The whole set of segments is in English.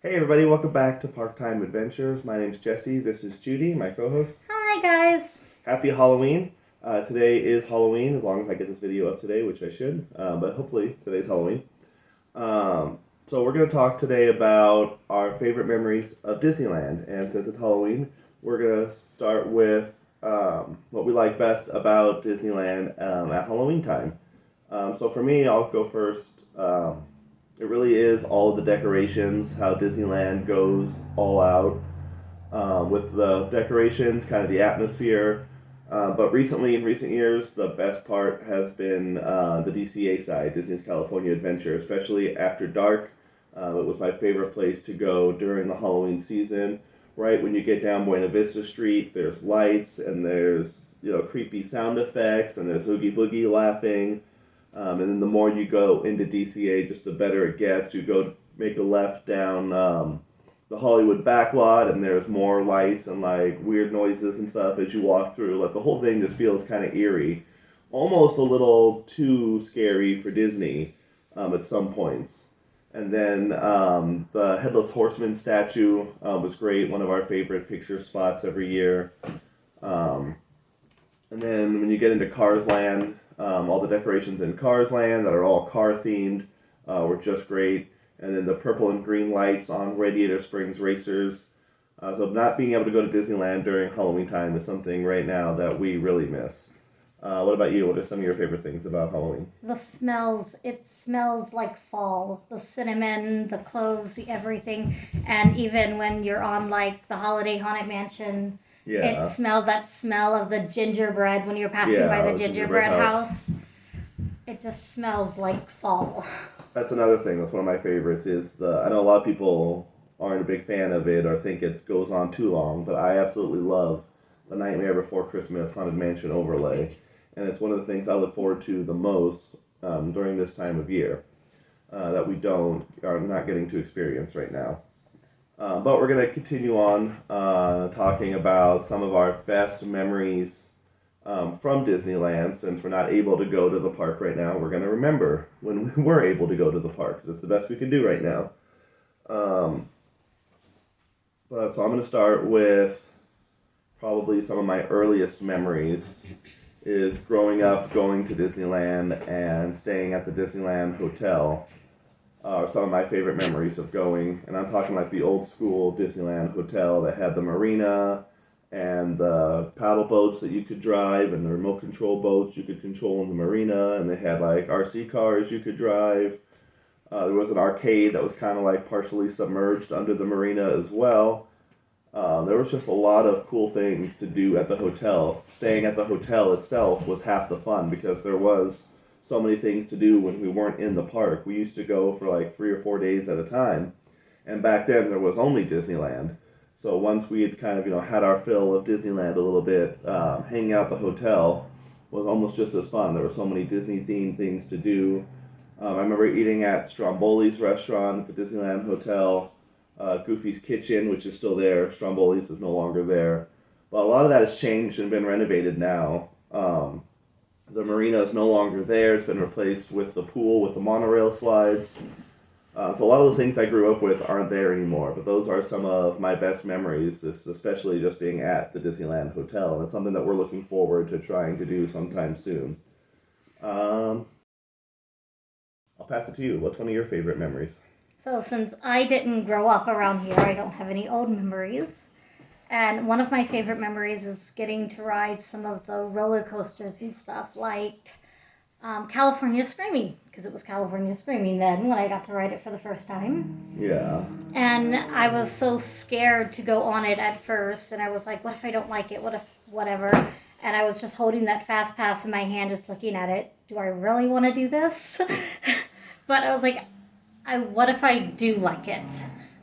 Hey everybody, welcome back to Park Time Adventures. My name's Jesse. This is Judy, my co-host. Hi guys. Happy Halloween. Today is Halloween, as long as I get this video up today, which I should. But hopefully today's Halloween. So we're going to talk today about our favorite memories of Disneyland. And since it's Halloween, we're going to start with what we like best about Disneyland at Halloween time. So for me, I'll go first. It really is all of the decorations, how Disneyland goes all out with the decorations, kind of the atmosphere. But recently, in recent years, the best part has been the DCA side, Disney's California Adventure, especially after dark. It was my favorite place to go during the Halloween season. Right when you get down Buena Vista Street, there's lights and there's creepy sound effects and there's Oogie Boogie laughing. And then the more you go into DCA, just the better it gets. You go make a left down the Hollywood backlot, and there's more lights and like weird noises and stuff as you walk through. Like the whole thing just feels kind of eerie, almost a little too scary for Disney at some points. And then the Headless Horseman statue was great, one of our favorite picture spots every year. And then when you get into Cars Land, all the decorations in Cars Land that are all car themed were just great. And then the purple and green lights on Radiator Springs Racers. So not being able to go to Disneyland during Halloween time is something right now that we really miss. What about you? What are some of your favorite things about Halloween? The smells. It smells like fall. The cinnamon, the cloves, the everything. And even when you're on like the Holiday Haunted Mansion, Yeah. it smelled that smell of the gingerbread when you're passing Yeah, by the the gingerbread gingerbread house. It just smells like fall. That's another thing. That's one of my favorites. I know a lot of people aren't a big fan of it or think it goes on too long, but I absolutely love the Nightmare Before Christmas Haunted Mansion overlay, and it's one of the things I look forward to the most during this time of year that we are not getting to experience right now. But we're going to continue on talking about some of our best memories from Disneyland. Since we're not able to go to the park right now, we're going to remember when we were able to go to the park, because it's the best we can do right now. So I'm going to start with probably some of my earliest memories is growing up, going to Disneyland and staying at the Disneyland Hotel. Some of my favorite memories of going, and I'm talking like the old school Disneyland Hotel that had the marina and the paddle boats that you could drive and the remote control boats you could control in the marina, and they had like RC cars you could drive. There was an arcade that was kind of like partially submerged under the marina as well. There was just a lot of cool things to do at the hotel. Staying at the hotel itself was half the fun because there was so many things to do when we weren't in the park. We used to go for like 3 or 4 days at a time, and back then there was only Disneyland. So once we had kind of had our fill of Disneyland a little bit, hanging out at the hotel was almost just as fun. There were so many Disney themed things to do. I remember eating at Stromboli's restaurant at the Disneyland Hotel, Goofy's Kitchen, which is still there. Stromboli's is no longer there, but a lot of that has changed and been renovated now. The marina is no longer there. It's been replaced with the pool with the monorail slides. So a lot of those things I grew up with aren't there anymore, but those are some of my best memories, especially just being at the Disneyland Hotel. And it's something that we're looking forward to trying to do sometime soon. I'll pass it to you. What's one of your favorite memories? So since I didn't grow up around here, I don't have any old memories. And one of my favorite memories is getting to ride some of the roller coasters and stuff, like California Screaming, because it was California Screaming then when I got to ride it for the first time. Yeah. And I was so scared to go on it at first, and I was like, what if I don't like it? What if whatever? And I was just holding that fast pass in my hand, just looking at it. Do I really want to do this? But I was like, what if I do like it?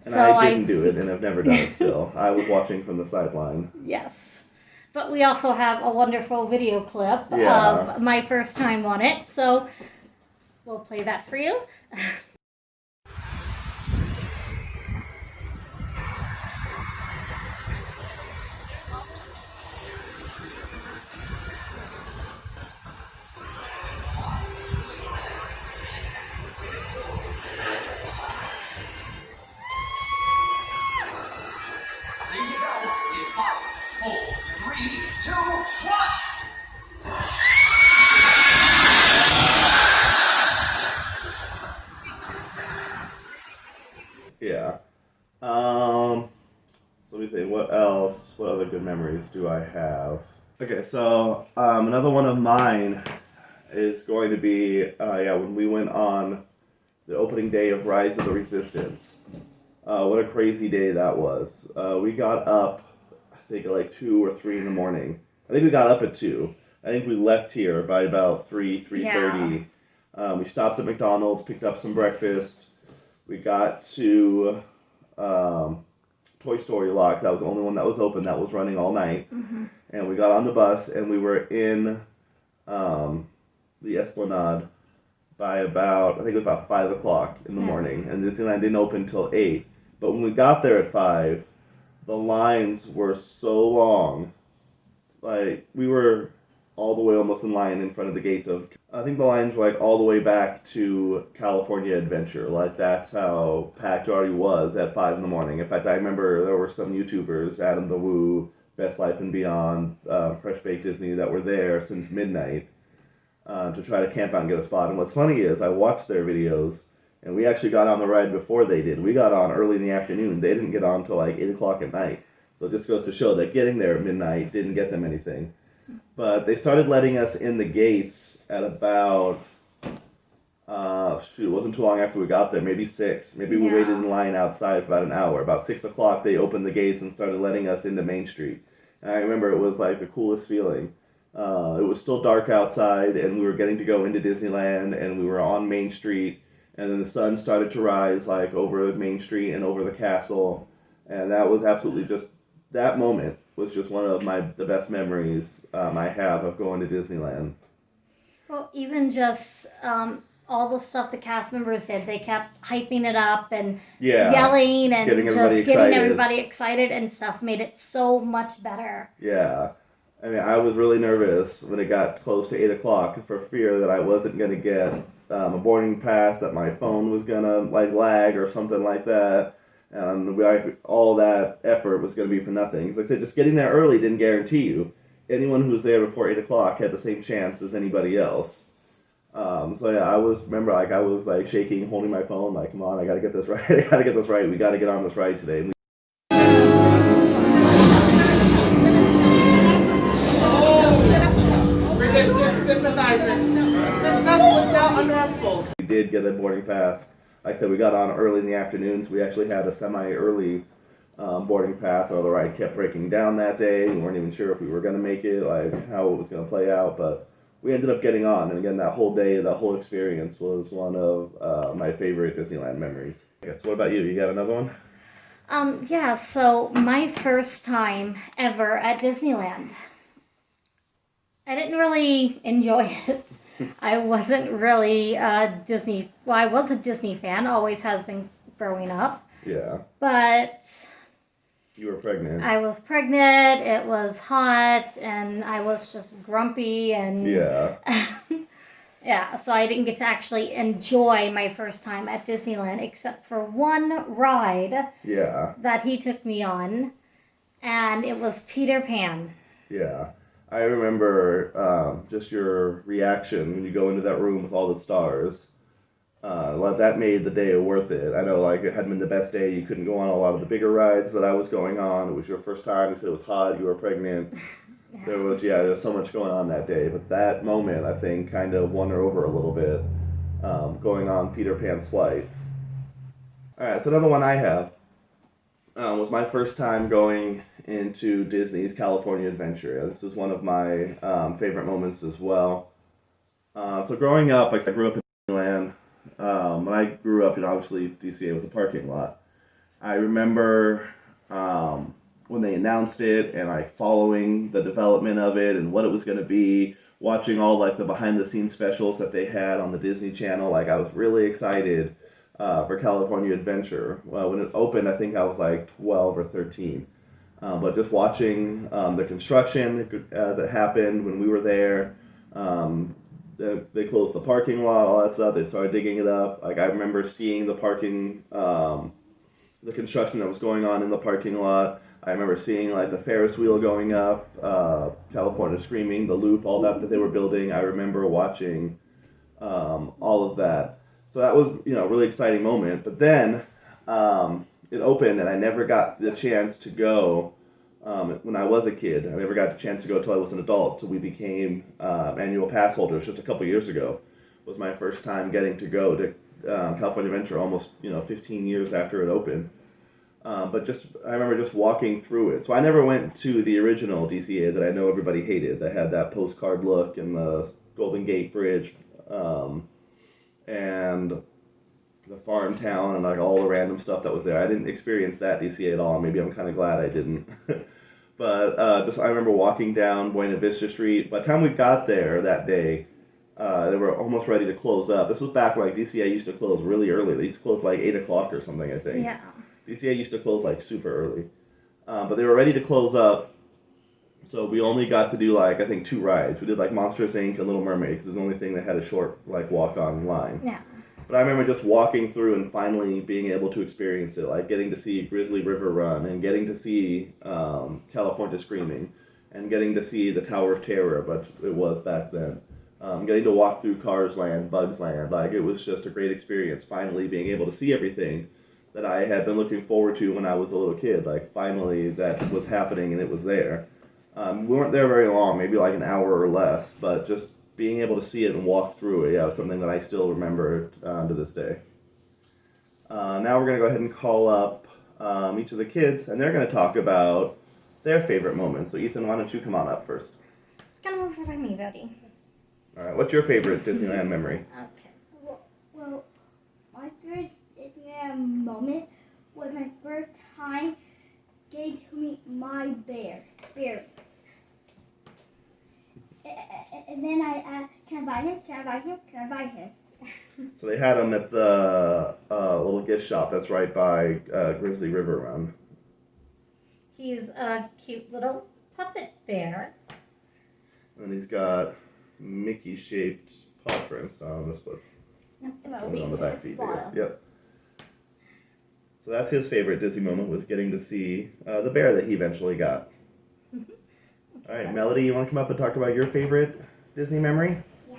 And so I didn't do it, and I've never done it still. I was watching from the sideline. Yes. But we also have a wonderful video clip of my first time on it, so we'll play that for you. 2, 1. Yeah. So let me think. What else? What other good memories do I have? Okay, so another one of mine is going to be when we went on the opening day of Rise of the Resistance. What a crazy day that was. We got up, I think, at like 2 or 3 in the morning. I think we got up at 2. I think we left here by about 3:30. We stopped at McDonald's, picked up some breakfast. We got to Toy Story Lock. That was the only one that was open that was running all night. Mm-hmm. And we got on the bus and we were in the Esplanade by about, I think it was about 5 o'clock in the morning. And Disneyland didn't open until 8. But when we got there at 5, the lines were so long. Like, we were all the way almost in line in front of the gates of, I think the lines were like all the way back to California Adventure. Like, that's how packed it already was at 5 in the morning. In fact, I remember there were some YouTubers, Adam the Woo, Best Life and Beyond, Fresh Baked Disney, that were there since midnight to try to camp out and get a spot. And what's funny is I watched their videos, and we actually got on the ride before they did. We got on early in the afternoon. They didn't get on until like 8 o'clock at night. So it just goes to show that getting there at midnight didn't get them anything. But they started letting us in the gates at about, it wasn't too long after we got there, maybe 6. Maybe we waited in line outside for about an hour. About 6 o'clock, they opened the gates and started letting us into Main Street. And I remember it was like the coolest feeling. It was still dark outside, and we were getting to go into Disneyland, and we were on Main Street, and then the sun started to rise like over Main Street and over the castle, and that was absolutely just, that moment was just one of the best memories I have of going to Disneyland. Well, even just all the stuff the cast members did, they kept hyping it up and yelling and getting everybody excited and stuff, made it so much better. Yeah. I mean, I was really nervous when it got close to 8 o'clock for fear that I wasn't going to get a boarding pass, that my phone was going to like lag or something like that. And all that effort was going to be for nothing. Because like I said, just getting there early didn't guarantee you. Anyone who was there before 8 o'clock had the same chance as anybody else. So yeah, I was like shaking, holding my phone, like, come on, I got to get this right. I got to get this right. We got to get on this ride today. Resistance sympathizers. This vessel is now under our fold. We did get a boarding pass. Like I said, we got on early in the afternoon, so we actually had a semi-early boarding pass, although the ride kept breaking down that day. We weren't even sure if we were going to make it, like how it was going to play out, but we ended up getting on. And again, that whole day, that whole experience was one of my favorite Disneyland memories. I guess, what about you? You got another one? Yeah, so my first time ever at Disneyland. I didn't really enjoy it. I wasn't really a Disney... Well, I was a Disney fan, always has been growing up. Yeah. But... You were pregnant. I was pregnant, it was hot, and I was just grumpy, and... Yeah. Yeah, so I didn't get to actually enjoy my first time at Disneyland, except for one ride that he took me on, and it was Peter Pan. Yeah. I remember just your reaction when you go into that room with all the stars. That made the day worth it. I know, like, it hadn't been the best day. You couldn't go on a lot of the bigger rides that I was going on. It was your first time. You said it was hot. You were pregnant. Yeah. There was so much going on that day. But that moment, I think, kind of won her over a little bit, going on Peter Pan's flight. All right, so another one I have was my first time going into Disney's California Adventure. This is one of my favorite moments as well. So growing up, like, I grew up in Disneyland. When I grew up, obviously DCA was a parking lot. I remember when they announced it and like following the development of it and what it was going to be, watching all like the behind the scenes specials that they had on the Disney Channel. Like, I was really excited for California Adventure. When it opened, I think I was like 12 or 13. But just watching the construction as it happened when we were there, they closed the parking lot, all that stuff. They started digging it up. Like, I remember seeing the parking, the construction that was going on in the parking lot. I remember seeing like the Ferris wheel going up, California Screaming, the loop, all that they were building. I remember watching all of that. So that was, a really exciting moment. But then it opened, and I never got the chance to go when I was a kid. I never got the chance to go until I was an adult. So we became annual pass holders just a couple years ago. Was my first time getting to go to California Adventure almost 15 years after it opened. But I remember just walking through it. So I never went to the original DCA that I know everybody hated. That had that postcard look and the Golden Gate Bridge, and the farm town and like all the random stuff that was there. I didn't experience that DCA at all. Maybe I'm kind of glad I didn't. But I remember walking down Buena Vista Street. By the time we got there that day, they were almost ready to close up. This was back when like DCA used to close really early. They used to close like 8 o'clock or something, I think. Yeah. DCA used to close like super early. But they were ready to close up. So we only got to do like, I think 2 rides. We did like Monsters Inc. and Little Mermaid because it was the only thing that had a short like walk-on line. Yeah. But I remember just walking through and finally being able to experience it, like getting to see Grizzly River Run and getting to see California Screaming and getting to see the Tower of Terror, but it was back then. Getting to walk through Cars Land, Bugs Land, like it was just a great experience finally being able to see everything that I had been looking forward to when I was a little kid. Like finally that was happening and it was there. We weren't there very long, maybe like an hour or less, but just being able to see it and walk through it, was something that I still remember to this day. Now we're going to go ahead and call up each of the kids, and they're going to talk about their favorite moments. So Ethan, why don't you come on up first? Come over by me, buddy. All right, what's your favorite Disneyland memory? Okay. Well, my favorite Disneyland moment was my first time getting to meet my bear. And then can I buy him? Can I buy him? Can I buy him? So they had him at the little gift shop that's right by Grizzly River Run. He's a cute little puppet bear. And he's got Mickey-shaped paw prints on this foot. On the back feet, I guess. Yep. So that's his favorite Disney moment, was getting to see the bear that he eventually got. All right, Melody, you want to come up and talk about your favorite Disney memory? Yeah.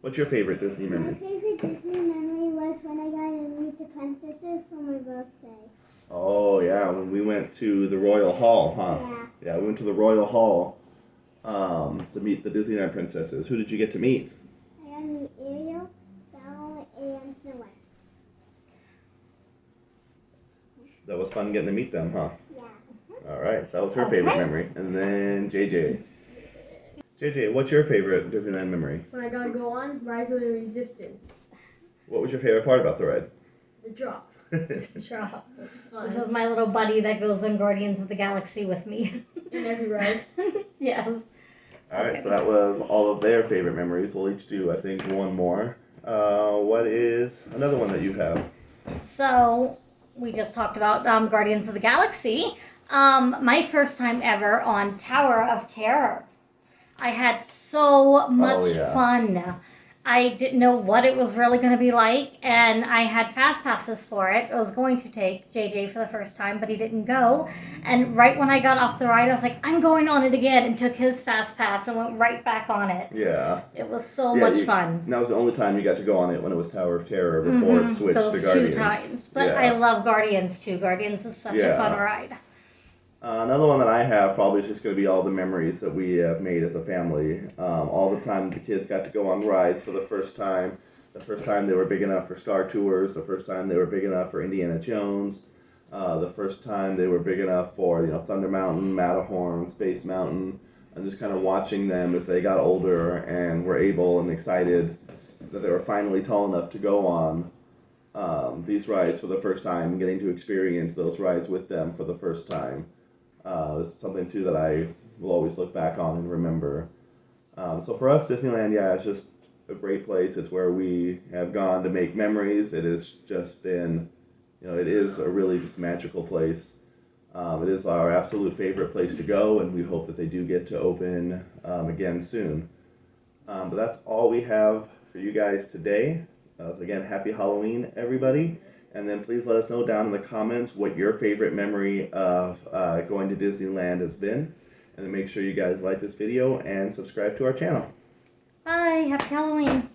What's your favorite Disney My memory? favorite Disney memory was when I got to meet the princesses for my birthday. Oh, yeah, when we went to the Royal Hall, huh? Yeah. Yeah, we went to the Royal Hall to meet the Disneyland princesses. Who did you get to meet? I got to meet Ariel, Belle, and Snow White. That was fun getting to meet them, huh? Yeah. All right, so that was her favorite memory. And then JJ. JJ, what's your favorite Disneyland memory? When I gotta go on Rise of the Resistance. What was your favorite part about the ride? The drop. Sure. This is my little buddy that goes on Guardians of the Galaxy with me. In every ride. Yes. All right, so that was all of their favorite memories. We'll each do, I think, one more. What is another one that you have? So, we just talked about Guardians of the Galaxy. My first time ever on Tower of Terror. I had so much fun. I didn't know what it was really going to be like, and I had fast passes for it. I was going to take JJ for the first time, but he didn't go. And right when I got off the ride, I was like, I'm going on it again, and took his fast pass and went right back on it. Yeah. It was so much fun. And that was the only time you got to go on it, when it was Tower of Terror before it switched Those to Guardians. 2 times. But I love Guardians too. Guardians is such a fun ride. Another one that I have probably is just going to be all the memories that we have made as a family. All the time the kids got to go on rides for the first time. The first time they were big enough for Star Tours. The first time they were big enough for Indiana Jones. The first time they were big enough for Thunder Mountain, Matterhorn, Space Mountain. And just kind of watching them as they got older and were able and excited that they were finally tall enough to go on these rides for the first time and getting to experience those rides with them for the first time. It's something too that I will always look back on and remember. So for us, Disneyland, it's just a great place. It's where we have gone to make memories. It has just been, it is a really just magical place. It is our absolute favorite place to go, and we hope that they do get to open again soon. But that's all we have for you guys today. So again, happy Halloween, everybody. And then please let us know down in the comments what your favorite memory of going to Disneyland has been. And then make sure you guys like this video and subscribe to our channel. Bye. Happy Halloween.